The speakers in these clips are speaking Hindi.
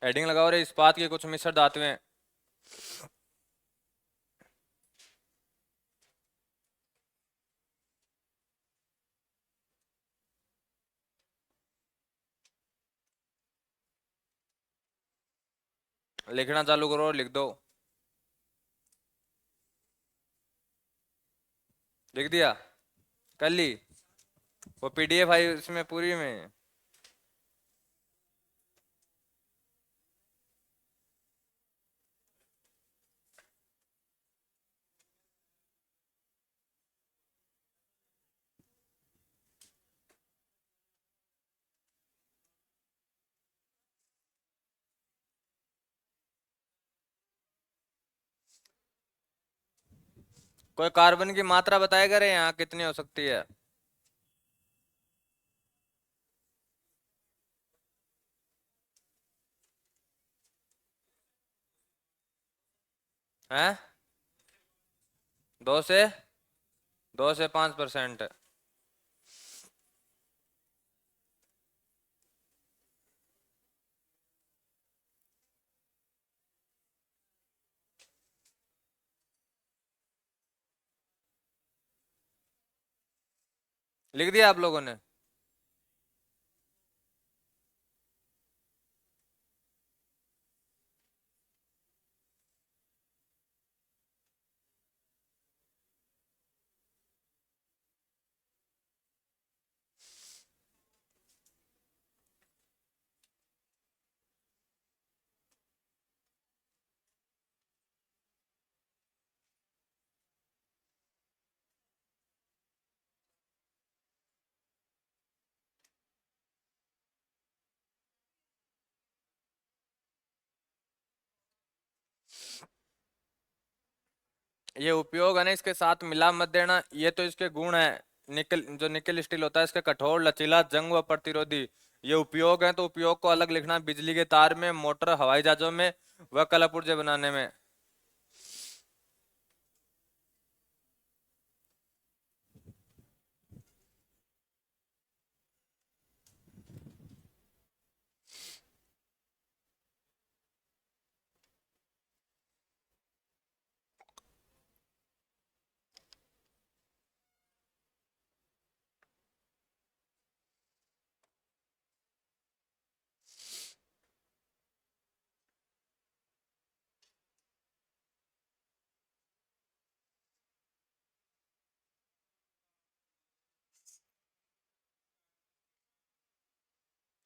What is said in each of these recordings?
हेडिंग लगाओ रे, इस्पात की कुछ मिश्र धातुएं। लिखना चालू करो, लिख दो। लिख दिया? कर ली? वो पीडीएफ आई उसमें पूरी में? कोई कार्बन की मात्रा बताया करे यहाँ कितनी हो सकती है? हैं? 2 से 5%। लिख दिया आप लोगों ने? ये उपयोग है ना, इसके साथ मिला मत देना। ये तो इसके गुण है। निकल, जो निकल स्टील होता है, इसका कठोर, लचीला, जंग व प्रतिरोधी। ये उपयोग है, तो उपयोग को अलग लिखना। बिजली के तार में, मोटर, हवाई जहाजों में व कला पुर्जे बनाने में।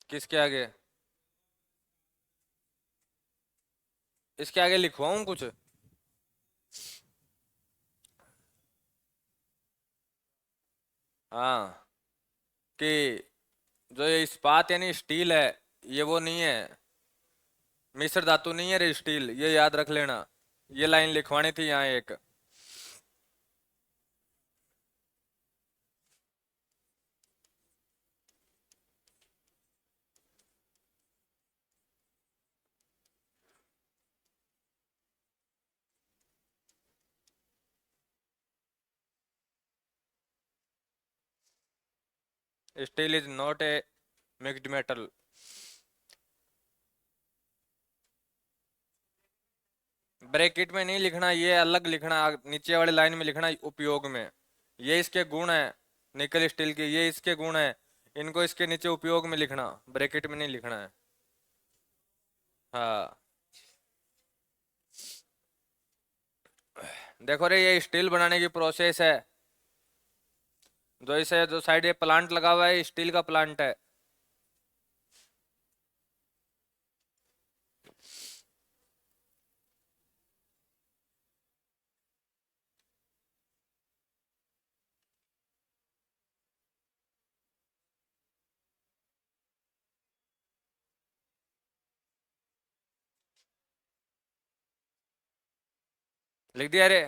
किसके आगे? इसके आगे लिखवाऊं कुछ? हाँ, कि जो ये इस्पात यानी स्टील है, ये वो नहीं है, मिश्र धातु नहीं है रे स्टील, ये याद रख लेना। ये लाइन लिखवानी थी यहाँ एक। Steel is not a mixed metal. Bracket में नहीं लिखना, ये अलग लिखना, नीचे वाली लाइन में लिखना उपयोग में। ये इसके गुण है, निकल स्टील के, ये इसके गुण है। इनको इसके नीचे उपयोग में लिखना, ब्रैकेट में नहीं लिखना है। हाँ। देखो रे, ये स्टील बनाने की प्रोसेस है। जो इसे, जो साइड ये प्लांट लगा हुआ है, स्टील का प्लांट है। लिख दिया रे?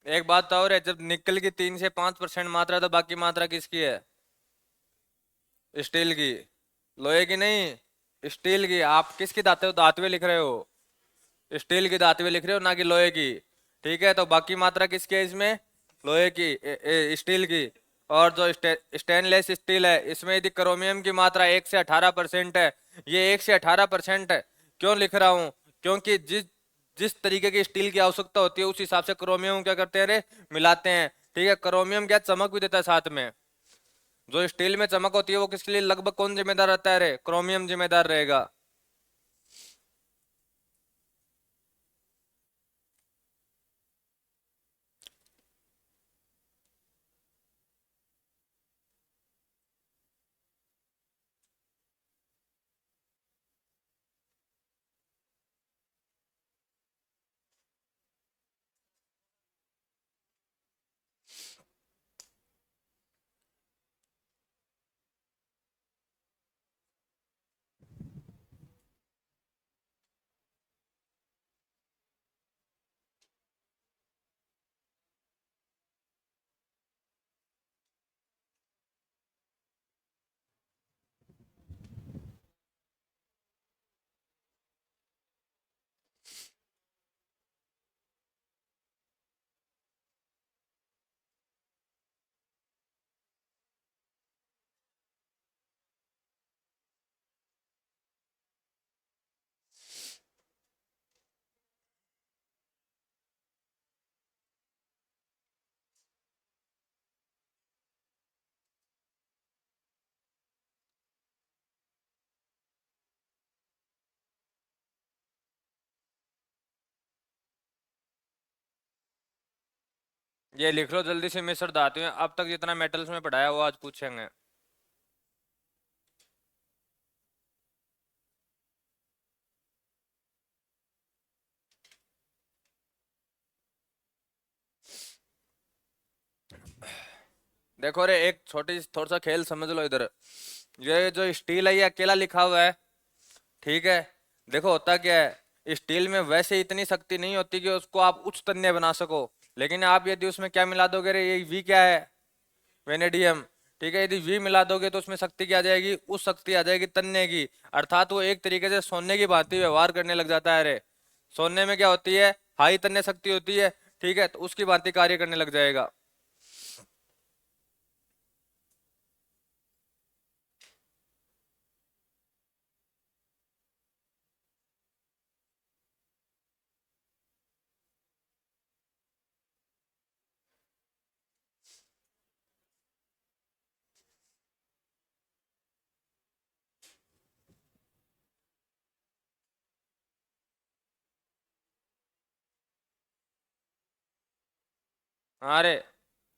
एक बात तो और है, जब निकल की 3 से 5% मात्रा, तो बाकी मात्रा किसकी है? स्टील की। लोहे की नहीं, स्टील की। आप किसकी धातु धातुएं लिख रहे हो? स्टील की धातु लिख रहे हो ना कि लोहे की। ठीक है, तो बाकी मात्रा किसकी है इसमें? लोहे की, स्टील की। और जो स्टेनलेस स्टील है इसमें यदि क्रोमियम की मात्रा 1 से 18% है, ये 1 से 18% है। क्यों लिख रहा हूं? क्योंकि जिस जिस तरीके की स्टील की आवश्यकता होती है उस हिसाब से क्रोमियम क्या करते हैं रे, मिलाते हैं। ठीक है, क्रोमियम क्या चमक भी देता है साथ में। जो स्टील में चमक होती है वो किसके लिए लगभग कौन जिम्मेदार रहता है रे? क्रोमियम जिम्मेदार रहेगा। ये लिख लो जल्दी से, मिश्र धातु हैं अब तक जितना मेटल्स में पढ़ाया वो आज पूछेंगे। देखो रे, एक छोटी थोड़ा सा खेल समझ लो इधर। ये जो स्टील है ये अकेला लिखा हुआ है। ठीक है, देखो होता क्या है, स्टील में वैसे इतनी शक्ति नहीं होती कि उसको आप उच्च तन्य बना सको। लेकिन आप यदि उसमें क्या मिला दोगे रे, ये वी क्या है? वेनेडियम। ठीक है, यदि वी मिला दोगे तो उसमें शक्ति क्या आ जाएगी? उस शक्ति आ जाएगी तन्य की। अर्थात वो एक तरीके से सोने की भांति व्यवहार करने लग जाता है रे। सोने में क्या होती है? हाई तन्य शक्ति होती है। ठीक है, तो उसकी भांति कार्य करने लग जाएगा। अरे,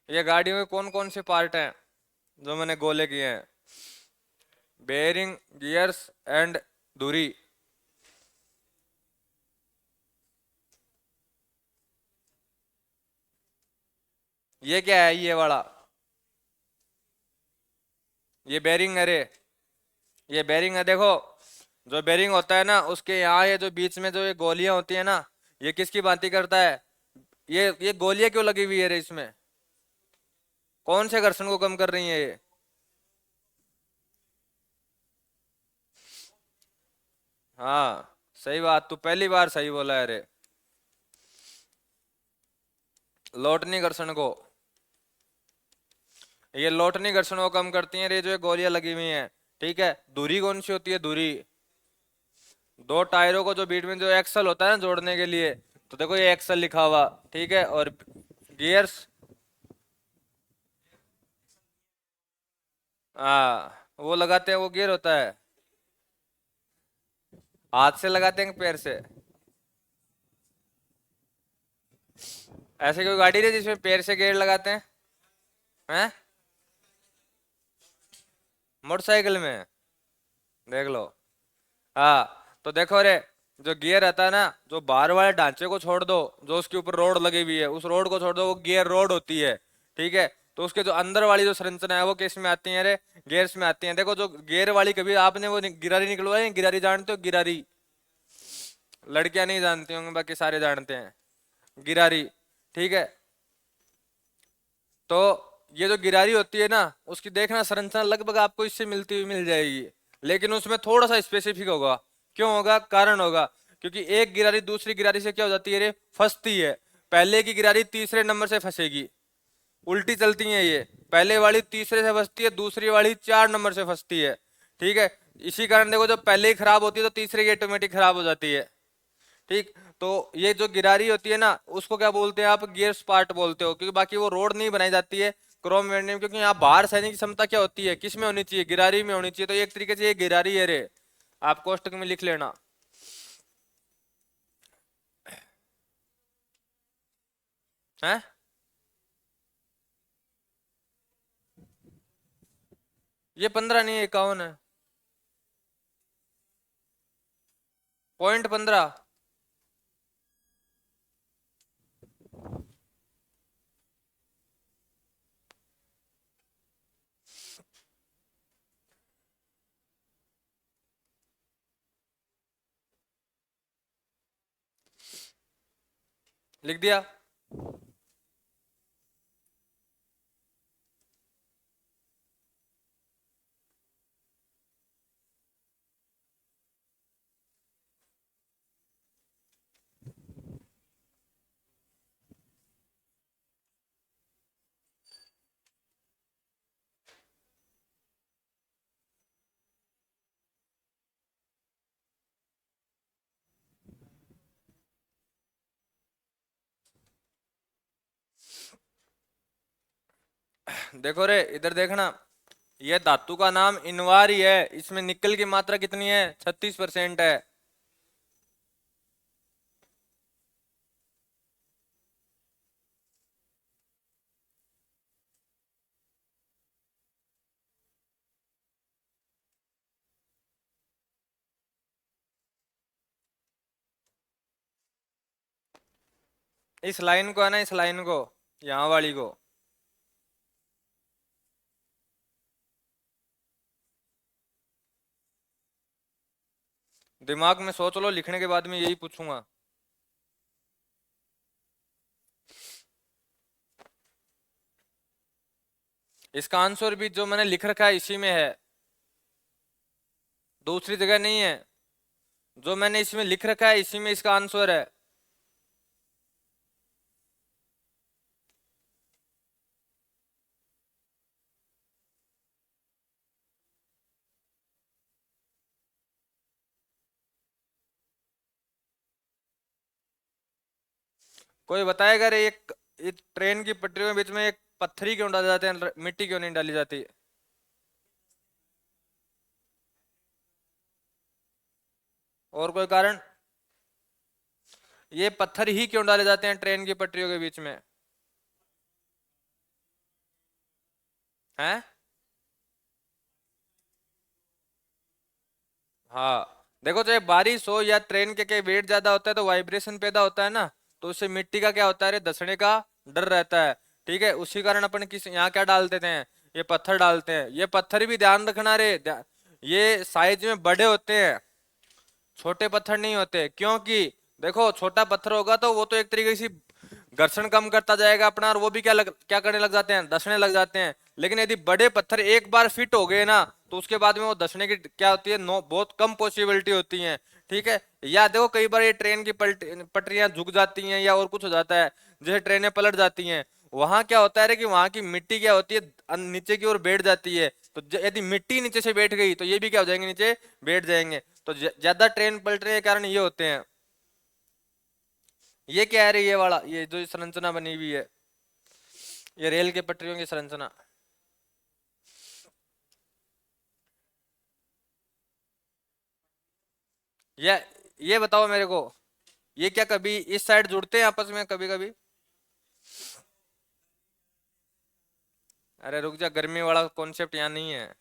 ये गाड़ी में कौन कौन से पार्ट हैं जो मैंने गोले किए हैं? बेयरिंग, गियर्स एंड धुरी। ये क्या है ये वाला? ये बेरिंग है रे। ये बेरिंग है, देखो। जो बेरिंग होता है ना उसके यहाँ ये जो बीच में जो ये गोलियां होती है ना, ये किसकी भांति करता है? ये गोलियां क्यों लगी हुई है रे इसमें? कौन से घर्षण को कम कर रही है ये? हाँ, सही बात, तू पहली बार सही बोला है रे। लोटनी घर्षण को, ये लोटनी घर्षण को कम करती है रे जो ये गोलियां लगी हुई हैं। ठीक है, धुरी कौन सी होती है? धुरी दो टायरों को जो बीच में जो एक्सल होता है ना जोड़ने के लिए, तो देखो ये एक्सल लिखा हुआ। ठीक है, और गियर्स, हाँ वो लगाते हैं, वो गियर होता है। हाथ से लगाते हैं कि पैर से? ऐसे कोई गाड़ी है जिसमें पैर से गियर लगाते हैं? हैं? मोटरसाइकिल में? देख लो। हाँ, तो देखो रे, जो गियर रहता है ना, जो बाहर वाले ढांचे को छोड़ दो, जो उसके ऊपर रोड लगी हुई है उस रोड को छोड़ दो, वो गियर रोड होती है। ठीक है, तो उसके जो अंदर वाली जो संरचना है वो किस में आती है रे? गियर्स में आती है। देखो जो गियर वाली, कभी आपने वो गिरारी निकलवाई? गिरारी जानते हो? गिरारी, लड़कियां नहीं जानती होंगी, बाकी सारे जानते हैं गिरारी। ठीक है, तो ये जो गिरारी होती है ना, उसकी देखना संरचना लगभग आपको इससे मिलती हुई मिल जाएगी। लेकिन उसमें थोड़ा सा स्पेसिफिक होगा। क्यों होगा? कारण होगा। क्योंकि एक गिरारी दूसरी गिरारी से क्या हो जाती है रे, फंसती है। पहले की गिरारी तीसरे नंबर से फंसेगी, उल्टी चलती है ये, पहले वाली तीसरे से फंसती है, दूसरी वाली 4 नंबर से फंसती है। ठीक है, इसी कारण देखो जब पहले ही खराब होती है तो तीसरे की ऑटोमेटिक खराब हो जाती है। ठीक, तो ये जो गिरारी होती है ना उसको क्या बोलते हैं आप, गियर स्पार्ट बोलते हो, क्योंकि बाकी वो रोड नहीं बनाई जाती है क्रोम वेंडियम, क्योंकि यहाँ बाहर सहने की क्षमता क्या होती है, किस में होनी चाहिए, गिरारी में होनी चाहिए। तो एक तरीके से ये गिरारी है रे, आप कोष्टक में लिख लेना है। ये 15 नहीं है, 51 है, .15। लिख दिया। देखो रे इधर देखना, यह धातु का नाम इनवार ही है, इसमें निकल की मात्रा कितनी है, 36% है। इस लाइन को है ना, इस लाइन को, यहाँ वाली को, दिमाग में सोच लो, लिखने के बाद में यही पूछूंगा। इसका आंसर भी जो मैंने लिख रखा है इसी में है, दूसरी जगह नहीं है। जो मैंने इसमें लिख रखा है इसी में इसका आंसर है। कोई बताएगा रे, एक ट्रेन की पटरियों के बीच में एक पत्थरी क्यों डाले जाते हैं, मिट्टी क्यों नहीं डाली जाती? और कोई कारण? ये पत्थर ही क्यों डाले जाते हैं ट्रेन की पटरियों के बीच में? हैं? हाँ, देखो चाहे बारिश हो या ट्रेन के वेट ज्यादा होता है तो वाइब्रेशन पैदा होता है ना, तो उससे मिट्टी का क्या होता है रे, धंसने का डर रहता है। ठीक है, उसी कारण अपन किस यहाँ क्या डाल देते हैं, ये पत्थर डालते हैं। ये पत्थर भी ध्यान रखना रे, ये साइज में बड़े होते हैं, छोटे पत्थर नहीं होते। क्योंकि देखो छोटा पत्थर होगा तो वो तो एक तरीके से घर्षण कम करता जाएगा अपना, और वो भी क्या करने लग जाते हैं, धंसने लग जाते हैं। लेकिन यदि बड़े पत्थर एक बार फिट हो गए ना तो उसके बाद में वो धंसने की क्या होती है, नो बहुत कम पॉसिबिलिटी होती है। ठीक है, या देखो कई बार ये ट्रेन की पटरियां झुक जाती हैं या और कुछ हो जाता है, जैसे ट्रेनें पलट जाती हैं, वहां क्या होता है कि वहां की मिट्टी क्या होती है, नीचे की ओर बैठ जाती है। तो यदि मिट्टी नीचे से बैठ गई तो ये भी क्या हो जाएंगे, नीचे बैठ जाएंगे। तो ज्यादा ट्रेन पलटने के कारण ये होते हैं। ये क्या है रे, ये वाला, ये जो संरचना बनी हुई है, ये रेल के पटरियों की संरचना। ये ये बताओ मेरे को, ये क्या कभी इस साइड जुड़ते हैं आपस में कभी कभी? अरे रुक जा, गर्मी वाला कॉन्सेप्ट यहाँ नहीं है।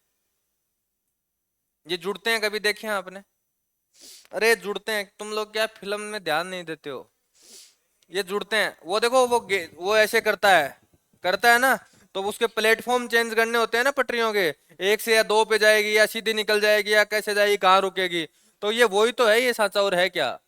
ये जुड़ते हैं कभी, देखे हैं आपने? अरे जुड़ते हैं, तुम लोग क्या फिल्म में ध्यान नहीं देते हो। ये जुड़ते हैं, वो देखो वो ऐसे करता है ना, तो उसके प्लेटफॉर्म चेंज करने होते हैं ना पटरियों के, एक से या दो पे जाएगी या सीधी निकल जाएगी या कैसे जाएगी, कहाँ रुकेगी। तो ये वही तो है ये सांचा, और है क्या?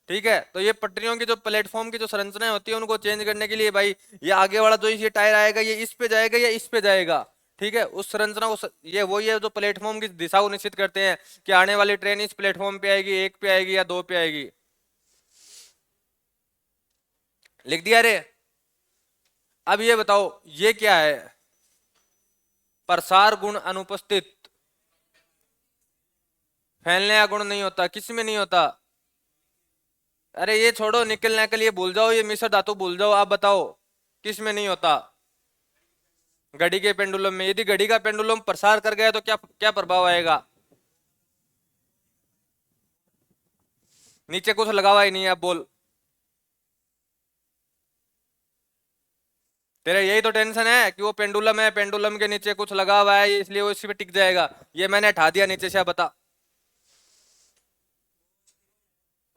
ठीक है, तो ये पटरियों की जो प्लेटफॉर्म की जो संरचनाएं होती है उनको चेंज करने के लिए भाई, ये आगे वाला जो ये टायर आएगा ये इस पे जाएगा या इस पे जाएगा। ठीक है, उस संरचना को ये वही है जो प्लेटफॉर्म की दिशा को निश्चित करते हैं कि आने वाली ट्रेन इस प्लेटफॉर्म पे आएगी, एक पे आएगी या दो पे आएगी। लिख दिया रे। अब ये बताओ ये क्या है, प्रसार गुण अनुपस्थित, फैलने का गुण नहीं होता, किस में नहीं होता? अरे ये छोड़ो, निकल निकल ये भूल जाओ, ये मिश्र धातु भूल जाओ, आप बताओ किस में नहीं होता? घड़ी के पेंडुलम में। यदि घड़ी का पेंडुलम प्रसार कर गया तो क्या क्या प्रभाव आएगा? नीचे कुछ लगा हुआ ही नहीं है, अब बोल। तेरा यही तो टेंशन है कि वो पेंडुलम है, पेंडुलम के नीचे कुछ लगा हुआ है, इसलिए वो इसी पे टिक जाएगा। ये मैंने हटा दिया नीचे से, आप बता।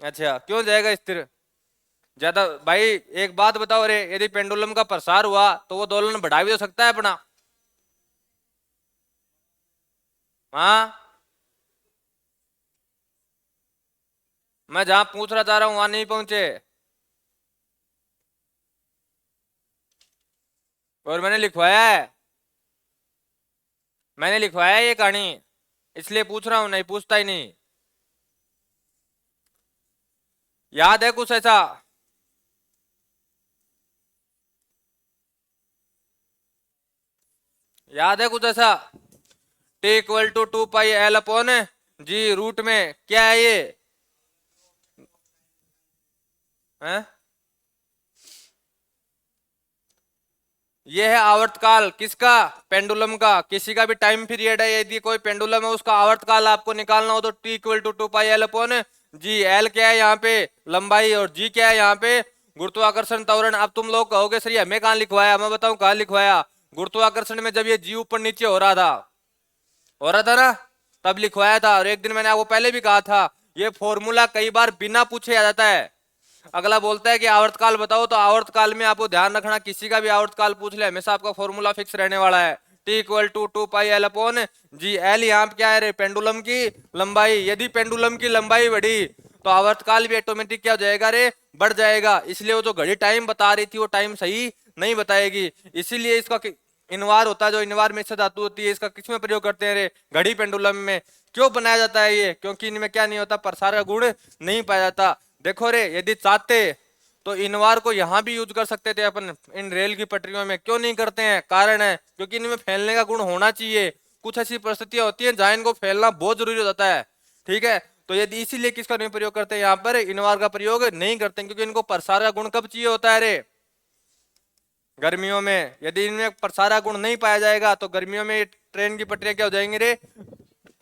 अच्छा, क्यों जाएगा स्थिर? ज्यादा भाई, एक बात बताओ रे, यदि पेंडुलम का प्रसार हुआ तो वो दोलन बढ़ा भी तो सकता है अपना। हाँ, मैं जहां पूछना चाह रहा हूं वहां नहीं पहुंचे। और मैंने लिखवाया है, मैंने लिखवाया है ये कहानी, इसलिए पूछ रहा हूं, नहीं पूछता ही नहीं। याद है कुछ ऐसा? याद है कुछ ऐसा? T equal to 2 pi L upon g, root में क्या है ये? हैं? ये है आवर्तकाल, किसका? पेंडुलम का। किसी का भी टाइम पीरियड है, यदि कोई पेंडुलम है उसका आवर्तकाल आपको निकालना हो तो T equal to 2 pi L upon g. L क्या है यहाँ पे? लंबाई। और जी क्या है यहाँ पे? गुरुत्वाकर्षण त्वरण। अब तुम लोग कहोगे सर ये हमें कहाँ लिखवाया, मैं बताऊं कहाँ लिखवाया। गुरुत्वाकर्षण में जब ये जी ऊपर नीचे हो रहा था ना, तब लिखवाया था। और एक दिन मैंने आपको पहले भी कहा था, ये फॉर्मूला कई बार बिना पूछे आ जाता है। अगला बोलता है कि आवर्तकाल बताओ, तो आवर्तकाल में आपको ध्यान रखना, किसी का भी आवर्तकाल पूछ ले हमेशा आपका फॉर्मूला फिक्स रहने वाला है। T equal to 2 pi L upon g. L यहाँ पे क्या है रे? पेंडुलम की लंबाई। यदि पेंडुलम की लंबाई बढ़ी तो आवर्तकाल भी ऑटोमेटिक क्या हो जाएगा रे? बढ़ जाएगा। इसलिए वो जो घड़ी टाइम बता रही थी वो टाइम सही नहीं बताएगी। इसीलिए इसका इनवार होता है, जो इनवार में धातु होती है, इसका किस में प्रयोग करते हैं रे? घड़ी पेंडुलम में। क्यों बनाया जाता है ये? क्योंकि इनमें क्या नहीं होता? प्रसार का गुण नहीं पाया जाता। देखो रे, यदि चाहते तो इनवार को यहां भी यूज कर सकते थे अपन, इन रेल की पटरियों में। क्यों नहीं करते हैं? कारण है क्योंकि इनमें फैलने का गुण होना चाहिए। कुछ ऐसी परिस्थितियां होती हैं जहां इनको फैलना बहुत जरूरी हो जाता है। ठीक है, तो यदि इसीलिए किसका नहीं प्रयोग करते हैं यहाँ पर? इनवार का प्रयोग नहीं करते, क्योंकि इनको प्रसार का गुण कब चाहिए होता है रे? गर्मियों में। यदि इनमें प्रसारा गुण नहीं पाया जाएगा तो गर्मियों में ट्रेन की पटरियां क्या हो जाएंगी रे?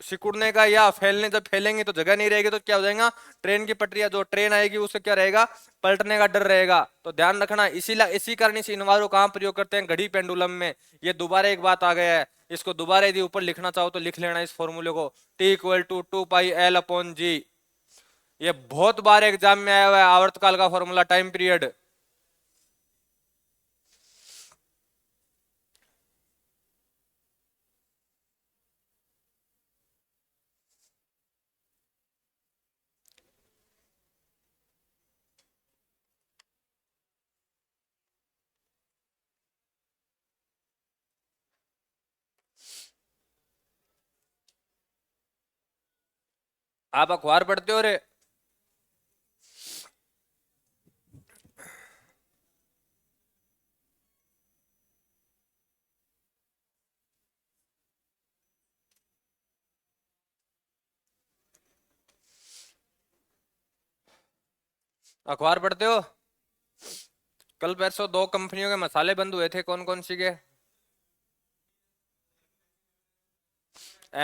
सिकुड़ने का या फैलने, जब फैलेंगे तो जगह नहीं रहेगी तो क्या हो जाएगा? ट्रेन की पटरियां, जो ट्रेन आएगी उससे क्या रहेगा? पलटने का डर रहेगा। तो ध्यान रखना, इसी कारण इस इनवार कहाँ प्रयोग करते हैं? घड़ी पेंडुलम में। ये दोबारा एक बात आ गया है, इसको दोबारा यदि ऊपर लिखना चाहो तो लिख लेना इस फॉर्मूले को, T equal to 2 pi L upon g. ये बहुत बार एग्जाम में आया हुआ है, आवर्तकाल का फॉर्मूला, टाइम पीरियड। आप अखबार पढ़ते हो रे? अखबार पढ़ते हो? कल परसों 2 कंपनियों के मसाले बंद हुए थे, कौन कौन सी के?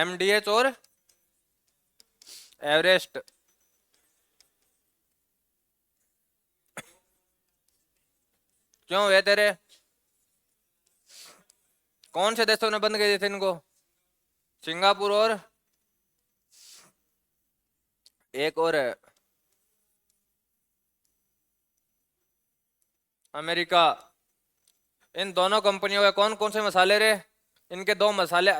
MDH और एवरेस्ट। क्यों हुए तेरे? कौन से देशों ने बंद किए थे इनको? सिंगापुर और एक और है, अमेरिका। इन दोनों कंपनियों के कौन कौन से मसाले रे? इनके 2 मसाले,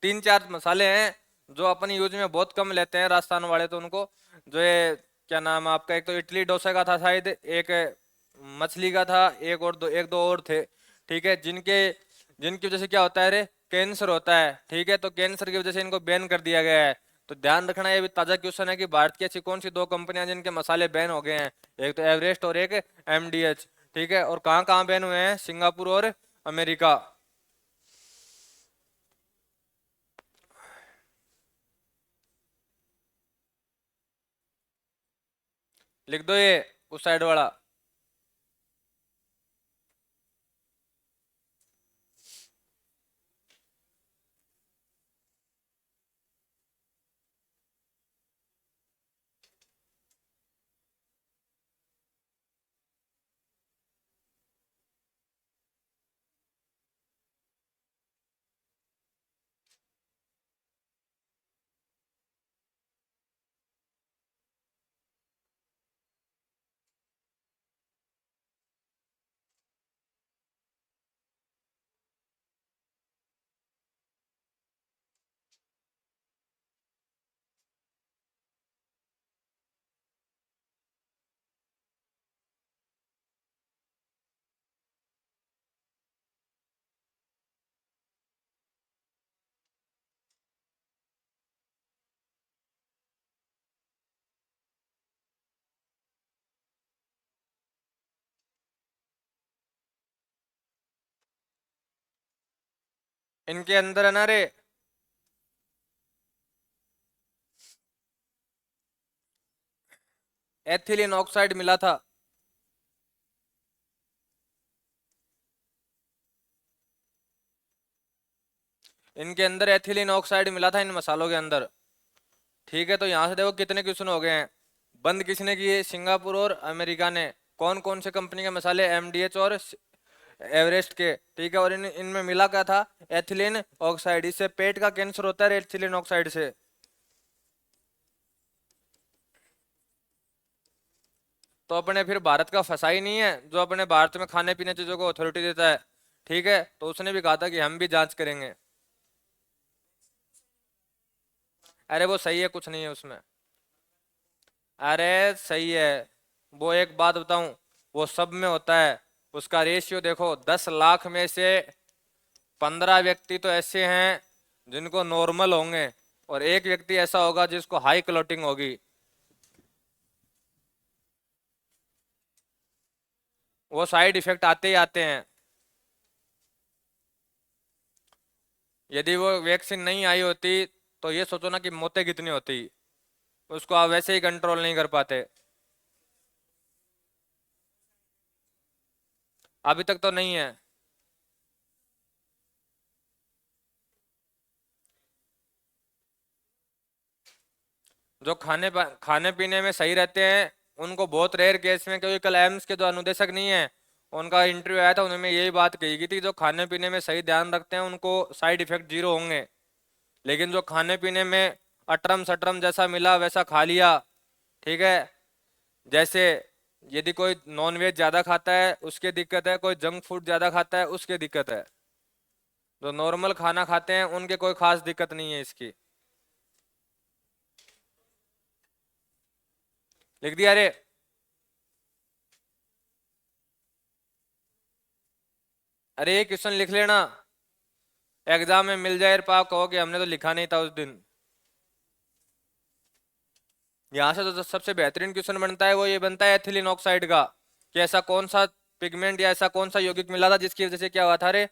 3 4 मसाले हैं जो अपन यूज में बहुत कम लेते हैं, राजस्थान वाले तो उनको। जो ये क्या नाम है आपका, एक तो इडली डोसा का था शायद, एक मछली का था, एक दो और थे। ठीक है, जिनके जिनकी वजह से क्या होता है रे? कैंसर होता है। ठीक है, तो कैंसर की वजह से इनको बैन कर दिया गया है। तो ध्यान रखना, ये भी ताजा क्वेश्चन है कि भारत की ऐसी कौन सी 2 कंपनियां जिनके मसाले बैन हो गए हैं? एक तो एवरेस्ट और एक MDH। ठीक है, और कहाँ कहाँ बैन हुए हैं? सिंगापुर और अमेरिका। लिख दो ये उस साइड वाला। इनके अंदर है ना रे, एथिलीन ऑक्साइड मिला था। इनके अंदर एथिलीन ऑक्साइड मिला था इन मसालों के अंदर। ठीक है, तो यहाँ से देखो कितने क्वेश्चन हो गए हैं। बंद किसने किए? सिंगापुर और अमेरिका ने। कौन कौन से कंपनी के मसाले? एमडीएच और एवरेस्ट के। ठीक है, और इनमें मिला क्या था? Ethylene oxide. इससे पेट का कैंसर होता है एथिलीन ऑक्साइड से। तो अपने फिर भारत का फंसा ही नहीं है, जो अपने भारत में खाने पीने चीजों को अथॉरिटी देता है। ठीक है, तो उसने भी कहा था कि हम भी जांच करेंगे। अरे वो सही है, कुछ नहीं है उसमें। अरे सही है। वो एक बात बताऊं, वो सब में होता है। उसका रेशियो देखो, 10 लाख में से 15 व्यक्ति तो ऐसे हैं जिनको नॉर्मल होंगे, और एक व्यक्ति ऐसा होगा जिसको हाई क्लोटिंग होगी। वो साइड इफेक्ट आते ही आते हैं। यदि वो वैक्सीन नहीं आई होती तो ये सोचो ना कि मौतें कितनी होती। उसको आप वैसे ही कंट्रोल नहीं कर पाते। अभी तक तो नहीं है। जो खाने पीने में सही रहते हैं उनको बहुत रेयर केस में, क्योंकि कल एम्स के जो अनुदेशक नहीं है उनका इंटरव्यू आया था, उन्होंने यही बात कही की थी, जो खाने पीने में सही ध्यान रखते हैं उनको साइड इफेक्ट जीरो होंगे। लेकिन जो खाने पीने में अटरम सटरम जैसा मिला वैसा खा लिया। ठीक है, जैसे यदि कोई नॉन वेज ज्यादा खाता है उसके दिक्कत है, कोई जंक फूड ज्यादा खाता है उसके दिक्कत है। जो नॉर्मल खाना खाते हैं उनके कोई खास दिक्कत नहीं है इसकी। लिख दिया रे। अरे ये क्वेश्चन लिख लेना, एग्जाम में मिल जाए पाप कहो कि हमने तो लिखा नहीं था उस दिन। यहाँ से तो सबसे बेहतरीन क्वेश्चन बनता है वो ये बनता है एथिलीन ऑक्साइड का, कि ऐसा कौन सा पिगमेंट या ऐसा कौन सा यौगिक मिला था जिसकी वजह से क्या हुआ था रे?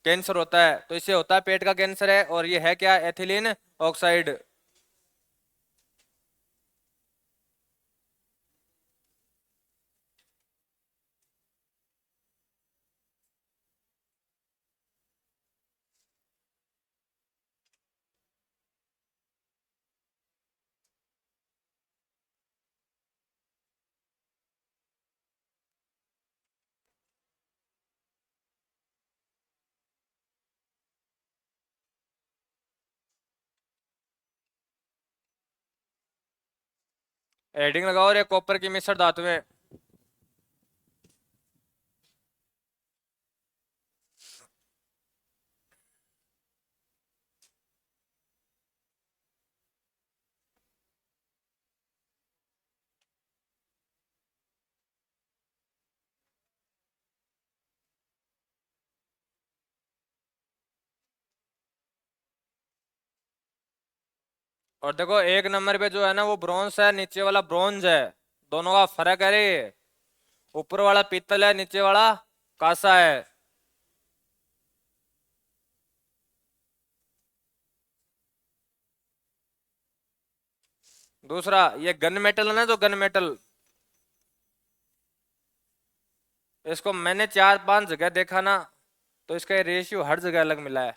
कैंसर होता है। तो इससे होता है पेट का कैंसर है, और ये है क्या? Ethylene oxide. हेडिंग लगाओ रे, कॉपर की मिश्र धातुएं। और देखो एक नंबर पे जो है ना वो ब्रॉन्ज है, नीचे वाला ब्रॉन्ज है। दोनों का फर्क है रे ये। ऊपर वाला पीतल है, नीचे वाला कांसा है। दूसरा, ये गन मेटल है ना, जो गन मेटल, इसको मैंने 4-5 जगह देखा ना, तो इसका रेशियो हर जगह अलग मिला है।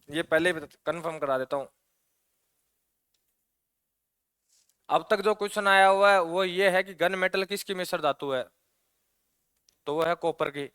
ये पहले कंफर्म करा देता हूँ। अब तक जो क्वेश्चन आया हुआ है वो ये है कि गन मेटल किसकी मिश्र धातु है, तो वो है कॉपर की।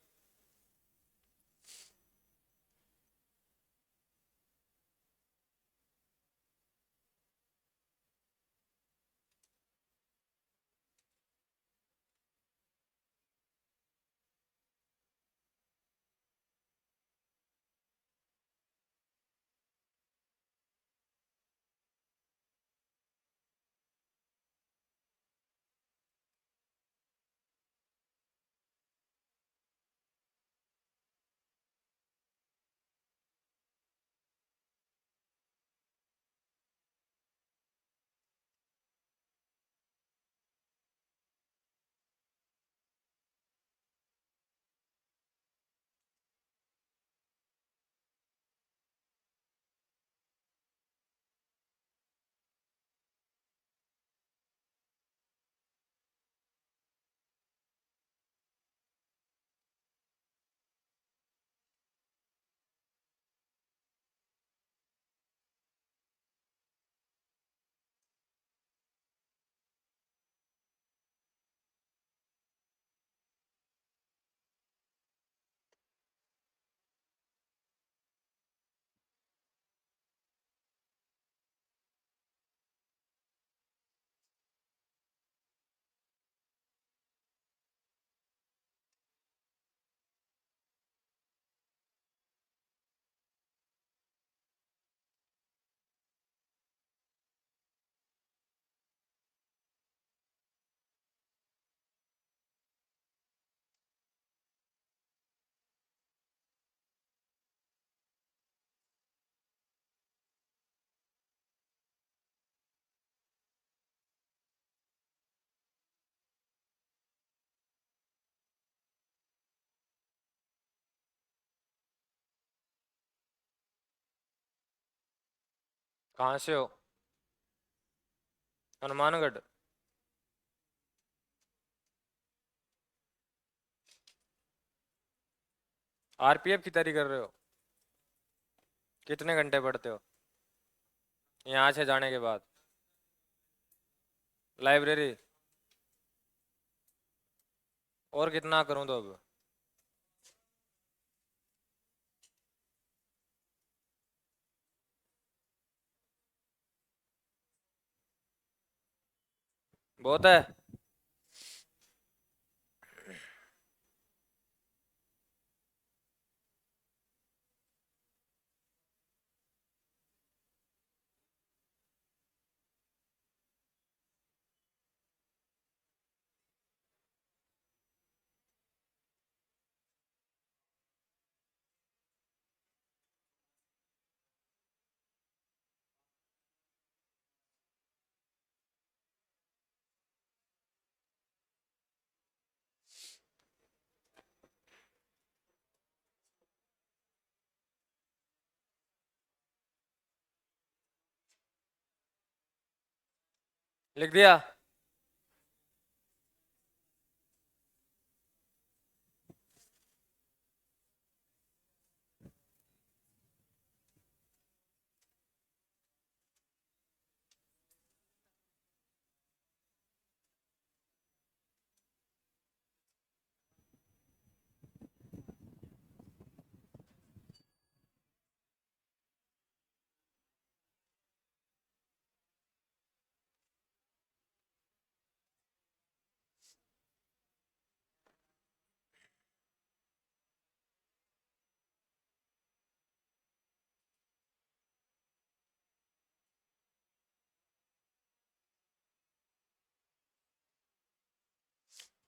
कहाँ से हो? हनुमानगढ़। आरपीएफ की तैयारी कर रहे हो? कितने घंटे पढ़ते हो यहाँ से जाने के बाद? लाइब्रेरी? और कितना करूँ तो अब? बहुत है। लिख दिया।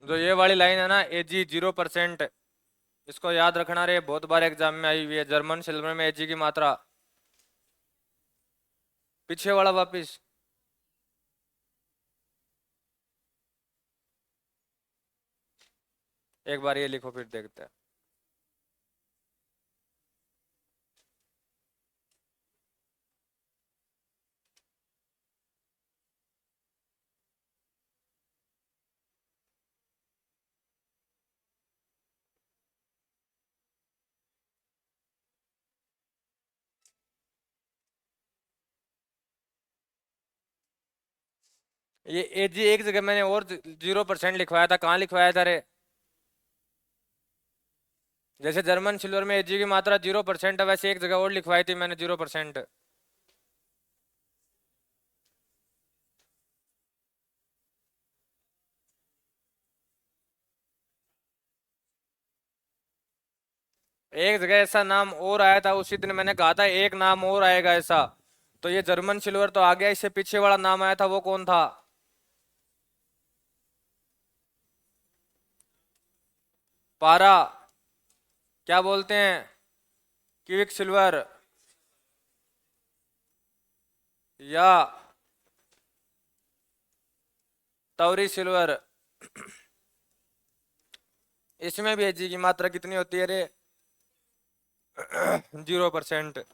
जो ये वाली लाइन है ना, एजी 0%, इसको याद रखना रे, बहुत बार एग्जाम में आई हुई है। जर्मन सिल्वर में एजी की मात्रा। पीछे वाला वापिस। एक बार ये लिखो फिर देखते हैं। ये एजी एक जगह मैंने और 0% लिखवाया था, कहाँ लिखवाया था रे? जैसे जर्मन सिल्वर में एजी की मात्रा 0% है, वैसे एक जगह और लिखवाई थी मैंने 0%। एक जगह ऐसा नाम और आया था, उसी दिन मैंने कहा था एक नाम और आएगा ऐसा। तो ये जर्मन सिल्वर तो आ गया, इससे पीछे वाला नाम आया था वो कौन था? पारा। क्या बोलते हैं? Quick silver. या तवरी सिल्वर। इसमें भी एजी की मात्रा कितनी होती है रे? 0%।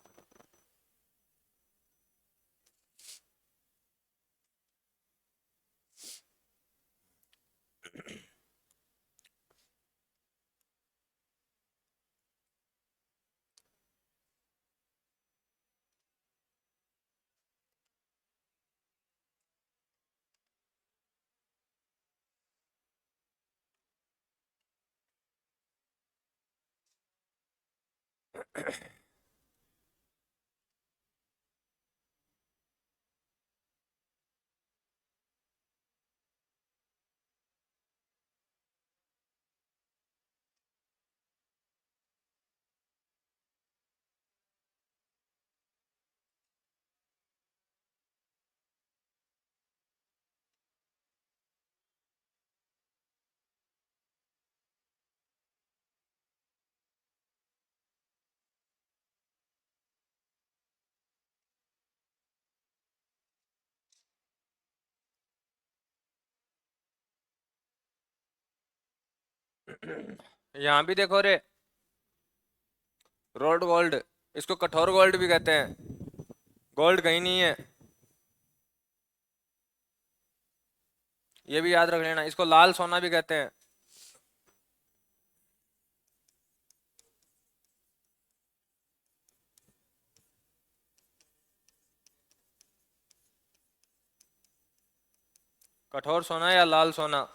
यहाँ भी देखो रे, रोड गोल्ड, इसको कठोर गोल्ड भी कहते हैं। गोल्ड कहीं नहीं है। ये भी याद रख लेना, इसको लाल सोना भी कहते हैं। कठोर सोना या लाल सोना।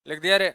लिख दिया रे।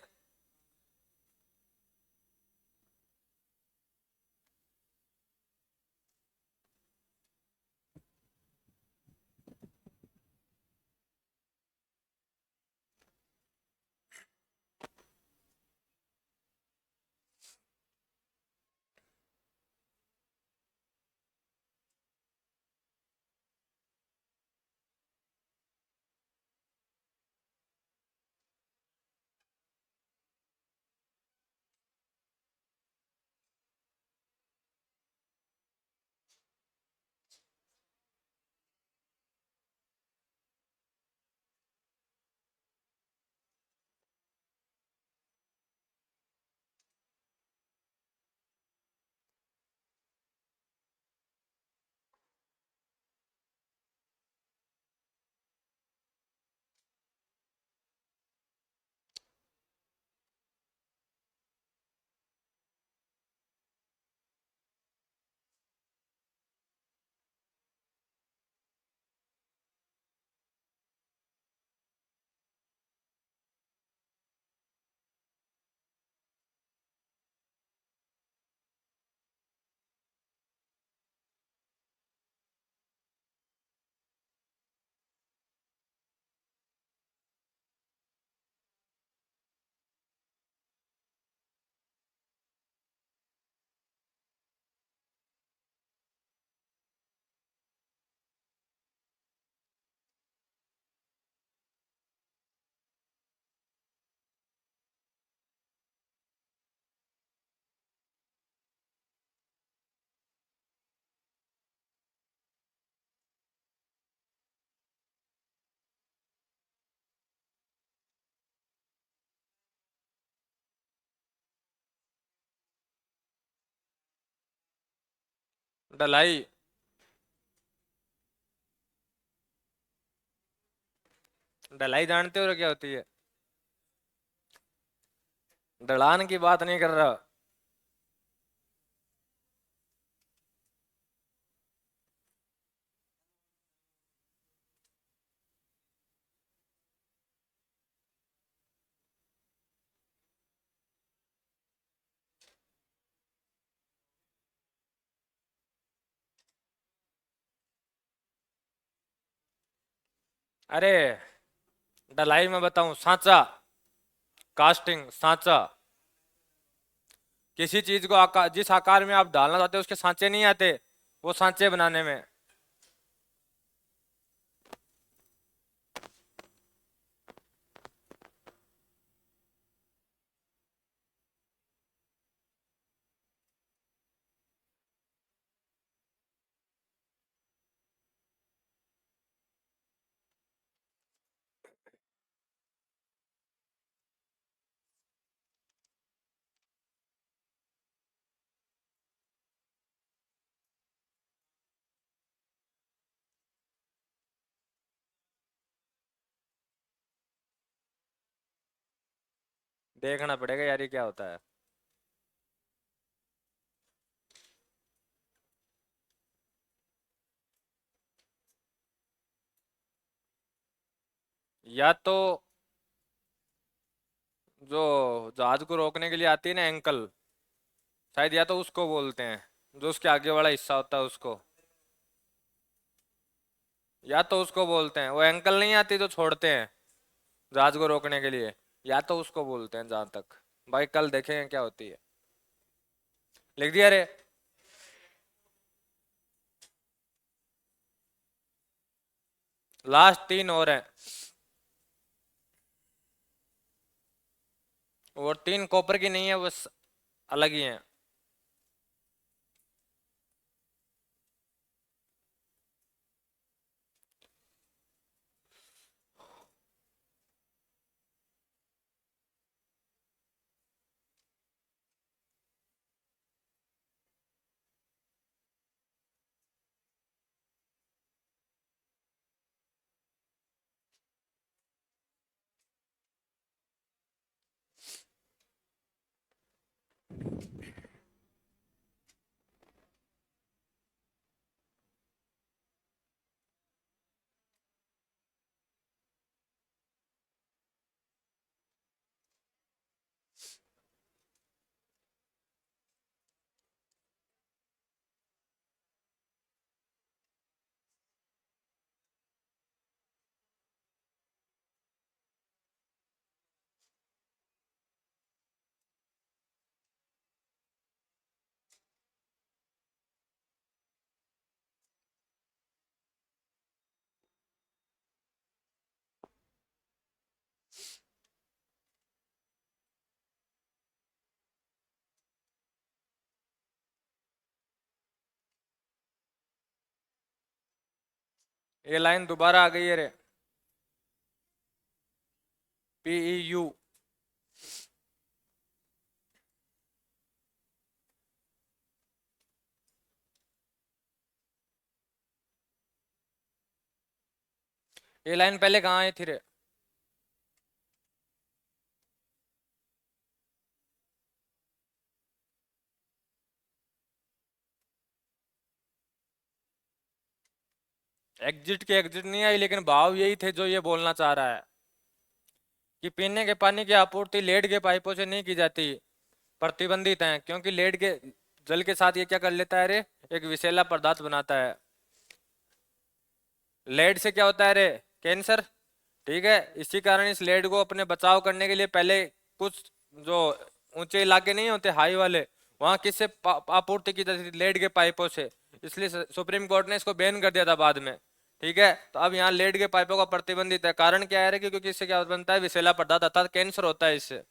ढलाई। ढलाई जानते हो क्या होती है? ढलान की बात नहीं कर रहा। अरे ढलाई में बताऊं, सांचा। कास्टिंग, सांचा। किसी चीज को जिस आकार में आप डालना चाहते हो उसके सांचे नहीं आते, वो सांचे बनाने में। देखना पड़ेगा यार ये क्या होता है। या तो जो जहाज को रोकने के लिए आती है ना एंकल, शायद, या तो उसको बोलते हैं, जो उसके आगे वाला हिस्सा होता है उसको। या तो उसको बोलते हैं, वो एंकल नहीं आती जो छोड़ते हैं जहाज को रोकने के लिए। या तो उसको बोलते हैं जहां तक। भाई कल देखेंगे क्या होती है। लिख दिया रे। लास्ट तीन और हैं। और तीन कॉपर की नहीं है, बस अलग ही हैं। ये लाइन दोबारा आ गई है रे। PEU। ये लाइन पहले कहाँ आई थी रे? एग्जिट के एग्जिट नहीं आई, लेकिन भाव यही थे जो ये बोलना चाह रहा है कि पीने के पानी की आपूर्ति लेड के पाइपों से नहीं की जाती, प्रतिबंधित है, क्योंकि लेड के जल के साथ ये क्या कर लेता है रे, एक विषैला पदार्थ बनाता है। लेड से क्या होता है रे? कैंसर। ठीक है, इसी कारण इस लेड को अपने बचाव करने के लिए पहले कुछ जो ऊंचे इलाके नहीं होते हाई वाले, वहां किससे आपूर्ति की जाती थी? लेड के पाइपों से। इसलिए सुप्रीम कोर्ट ने इसको बैन कर दिया था बाद में। ठीक है, तो अब यहाँ लेड के पाइपों का प्रतिबंधित है। कारण क्या है रे? क्योंकि इससे क्या बनता है, विषैला पदार्थ अर्थात कैंसर होता है इससे।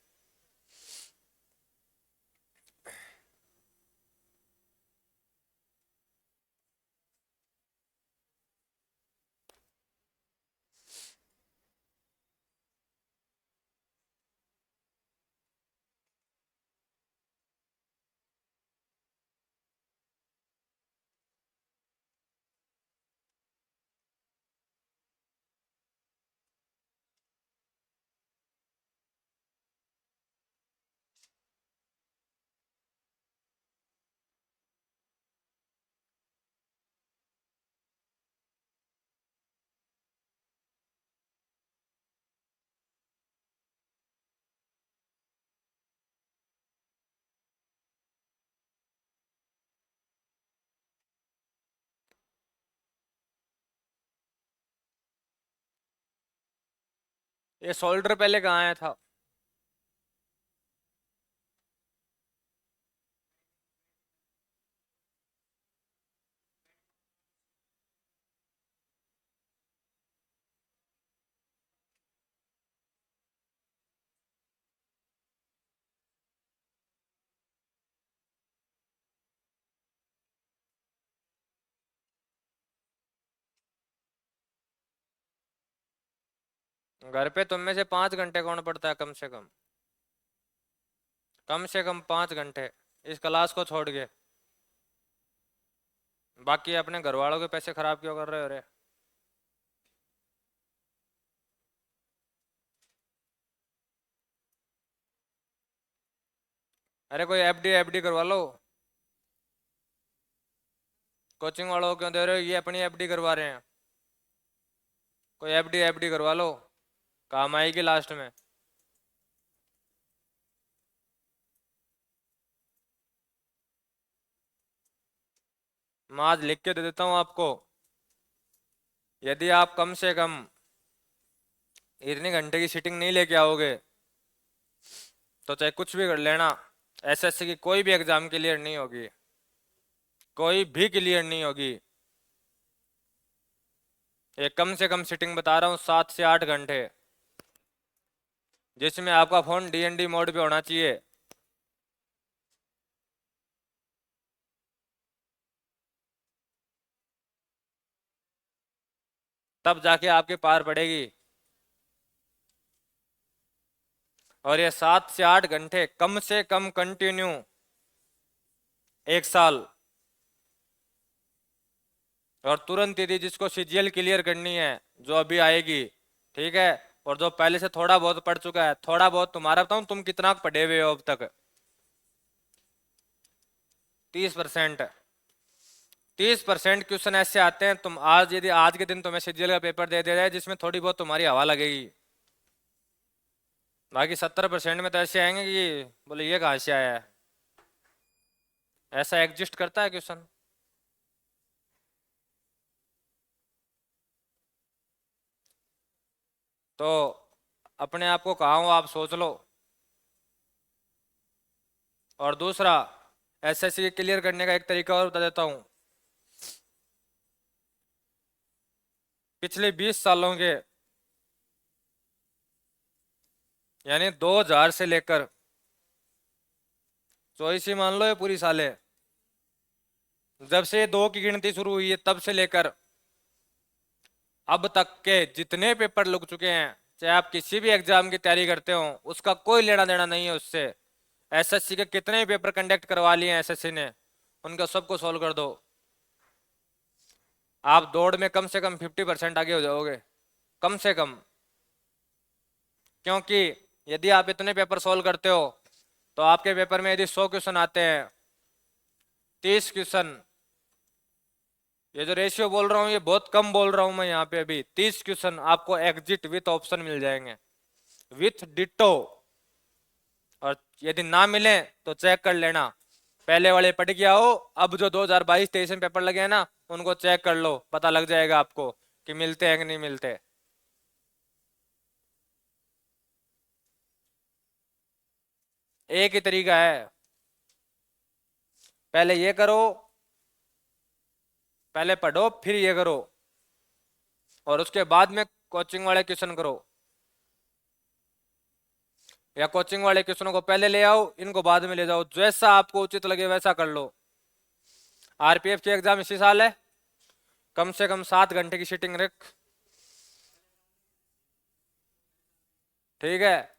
ये शोल्डर पहले कहाँ आया था? घर पे तुम में से 5 घंटे कौन पढ़ता है कम से कम? कम से कम 5 घंटे इस क्लास को छोड़ के। बाकी अपने घर वालों के पैसे खराब क्यों कर रहे हो रे? अरे कोई एफडी एफडी करवा लो। कोचिंग वालों को क्यों दे रहे हो? ये अपनी एफडी करवा रहे हैं। कोई एफडी एफडी करवा लो, काम आएगी लास्ट में। मैं आज लिख के दे देता हूँ आपको। यदि आप कम से कम इतने घंटे की सीटिंग नहीं लेके आओगे तो चाहे कुछ भी कर लेना, एसएससी की कोई भी एग्जाम क्लियर नहीं होगी। कोई भी क्लियर नहीं होगी। ये कम से कम सीटिंग बता रहा हूँ 7 से 8 घंटे, जिसमें आपका फोन डीएनडी मोड पे होना चाहिए। तब जाके आपके पार पड़ेगी। और ये 7 से 8 घंटे कम से कम कंटिन्यू 1 साल। और तुरंत यदि जिसको सीजीएल क्लियर करनी है, जो अभी आएगी, ठीक है, और जो पहले से थोड़ा बहुत पढ़ चुका है, थोड़ा बहुत तुम्हारा बताऊं तुम कितना पढ़े हुए हो अब तक? 30%। 30% क्वेश्चन ऐसे आते हैं, तुम आज यदि आज के दिन तुम्हें सीजीएल का पेपर दे दिया जाए जिसमें थोड़ी बहुत तुम्हारी हवा लगेगी, बाकी 70% में तो ऐसे आएंगे कि बोले ये कहाँ से आया है। ऐसा एग्जिस्ट करता है क्वेश्चन। तो अपने आप को कहाँ हो आप सोच लो। और दूसरा, एसएससी क्लियर करने का एक तरीका और बता देता हूँ। पिछले 20 सालों के, यानी 2000 से लेकर, चॉइस ही मान लो ये पूरी साले, जब से दो की गिनती शुरू हुई है तब से लेकर अब तक के जितने पेपर लग चुके हैं, चाहे आप किसी भी एग्जाम की तैयारी करते हो, उसका कोई लेना देना नहीं है उससे। एसएससी के कितने पेपर कंडक्ट करवा लिए हैं एसएससी ने, उनका सबको सॉल्व कर दो, आप दौड़ में कम से कम 50% आगे हो जाओगे, कम से कम। क्योंकि यदि आप इतने पेपर सॉल्व करते हो तो आपके पेपर में यदि 100 क्वेश्चन आते हैं, 30 क्वेश्चन, ये जो रेशियो बोल रहा हूँ ये बहुत कम बोल रहा हूँ मैं यहाँ पे, अभी 30 क्वेश्चन आपको एग्जिट विथ ऑप्शन मिल जाएंगे, विथ डिटो। और यदि ना मिले तो चेक कर लेना, पहले वाले पढ़ के आओ, अब जो 2022-23 में पेपर लगे हैं ना, उनको चेक कर लो, पता लग जाएगा आपको कि मिलते हैं कि नहीं मिलते। एक ही तरीका है, पहले ये करो, पहले पढ़ो फिर ये करो, और उसके बाद में कोचिंग वाले क्वेश्चन करो, या कोचिंग वाले क्वेश्चनों को पहले ले आओ, इनको बाद में ले जाओ, जैसा आपको उचित लगे वैसा कर लो। आरपीएफ की एग्जाम इसी साल है, कम से कम 7 घंटे की सीटिंग रख, ठीक है।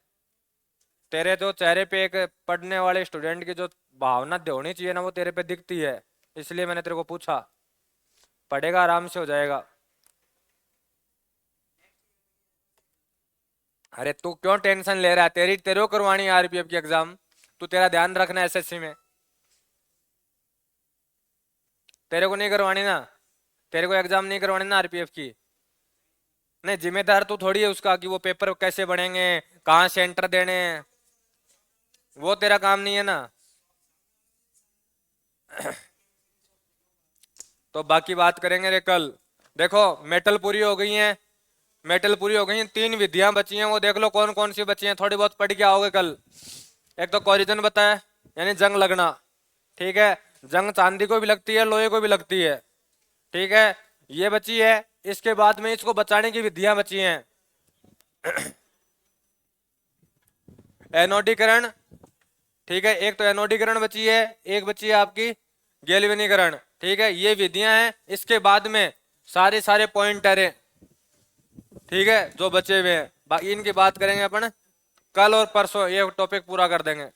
तेरे जो चेहरे पे एक पढ़ने वाले स्टूडेंट की जो भावना होनी चाहिए ना, वो तेरे पे दिखती है, इसलिए मैंने तेरे को पूछा। पढ़ेगा आराम से हो जाएगा। अरे तू क्यों टेंशन ले रहा है? तेरे को करवानी है आरपीएफ की एग्जाम, तू तेरा ध्यान रखना एसएससी में। तेरे को नहीं करवानी ना, तेरे को एग्जाम नहीं करवानी ना आरपीएफ की। नहीं, जिम्मेदार तू थोड़ी है उसका कि वो पेपर कैसे बनेंगे, कहाँ सेंटर देने हैं, वो तेरा काम नहीं है ना। तो बाकी बात करेंगे रे कल। देखो मेटल पूरी हो गई है, मेटल पूरी हो गई, 3 विधियां बची हैं, वो देख लो कौन कौन सी बची हैं, थोड़ी बहुत पढ़ के आओगे कल। एक तो कोरिजन बताया, यानी जंग लगना, ठीक है। जंग चांदी को भी लगती है, लोहे को भी लगती है, ठीक है, ये बची है। इसके बाद में इसको बचाने की विधियां बची हैं। एनोडीकरण, ठीक है, एक तो एनोडीकरण बची है, एक बची है आपकी गैल्वेनीकरण, ठीक है, ये विधियां हैं। इसके बाद में सारे सारे पॉइंटर है, ठीक है, जो बचे हुए हैं, बाकी इनकी बात करेंगे अपन कल और परसों, ये टॉपिक पूरा कर देंगे।